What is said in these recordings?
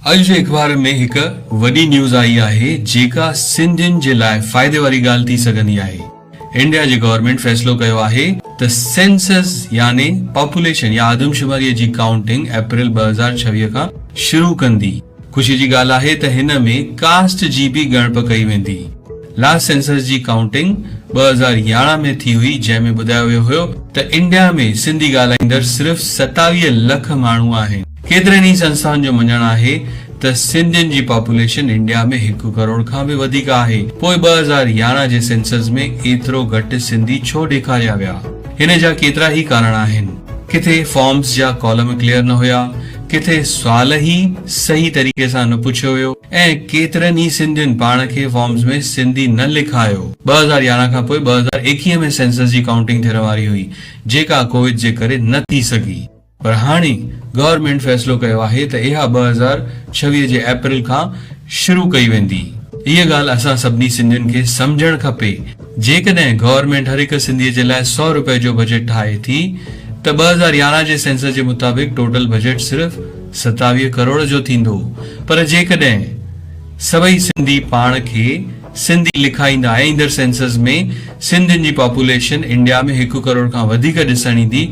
अॼु जे अख़बार में हिकु वॾी न्यूज़ आई आहे जेका सिंधियुनि जे लाइ फ़ाइदे वारी ॻाल्हि थी सघंदी आहे। इंडिया जी गवर्नमेंट फ़ैसिलो कयो आहे त सेंसस यानी पॉपुलेशन या आदमशुमारीअ जी काउंटिंग अप्रैल 2026 खां शुरू कंदी। ख़ुशी जी ॻाल्हि आहे त हिन में कास्ट जी बि ॻणप कई वेंदी। लास्ट सेंसस जी काउंटिंग 2011 में थी हुई, जंहिंमें ॿुधायो वियो हुयो त इंडिया में सिंधी ॻाल्हाईंदड़ सिर्फ़ 27 लख माण्हू आहिनि। केतिरनि ई संस्थाउनि जो मञणु आहे त सिंधियुनि जी पॉपुलेशन इंडिया में 1 करोड़ खां बि वधीक आहे। पोइ 2011 जे सेंसस में एतिरो घटि सिंधी छो ॾेखारिया विया? हिन जा केतिरा ई कारण आहिनि। किथे फॉर्म्स जा कॉलम क्लियर न हुया, किथे सुवाल ई सही तरीक़े सां न पुछियो वियो ऐं केतिरनि ई सिंधियुनि पाण खे फॉर्म्स में सिंधी न लिखायो। 2011 खां पोइ 2021 में सेंसस जी काउंटिंग थियण वारी हुई, जेका कोविड जे करे न थी सघी। पर हाणे गवर्नमेंट फ़ैसिलो कयो आहे त इहा 2026 जे अप्रैल खां शुरू कई वेंदी। इहा ॻाल्हि असां सभिनी सिंधियुनि खे सम्झणु खपे। जेकॾहिं गवर्नमेंट हर हिक सिंधीअ जे लाइ 100 रुपए जो बजट ठाहे थी त 2011 जे सेंसस जे मुताबिक़ टोटल बजट सिर्फ़ 27 करोड़ जो थींदो। पर जेकॾहिं सभई सिंधी पाण खे सिंधी लिखाईंदा ऐं ईंदड़ सेंसस में सिंधियुनि जी पॉपुलेशन इंडिया में 1 करोड़ खां वधीक ॾिसण ईंदी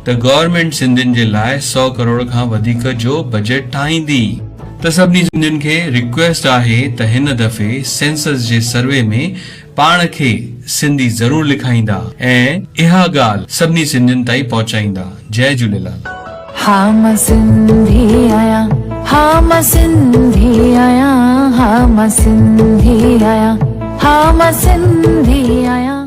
त गवर्नमेंट सिंधियुनि जे लाइ 100 करोड़ खां वधीक जो बजट ठाहींदी। त सभिनी सिंधियुनि खे रिक्वेस्ट आहे त हिन दफ़े सेंसस जे सर्वे में पाण खे सिंधी ज़रूर लिखाईंदा ऐं इहा ॻाल्हि सभिनी सिंधियुनि ताईं पहुचाईंदा। जय झूलेलाल। हाँ मां सिंधी आहियां, हाँ मां सिंधी आहियां, हाँ मां सिंधी आहियां, हाँ मां सिंधी आहियां।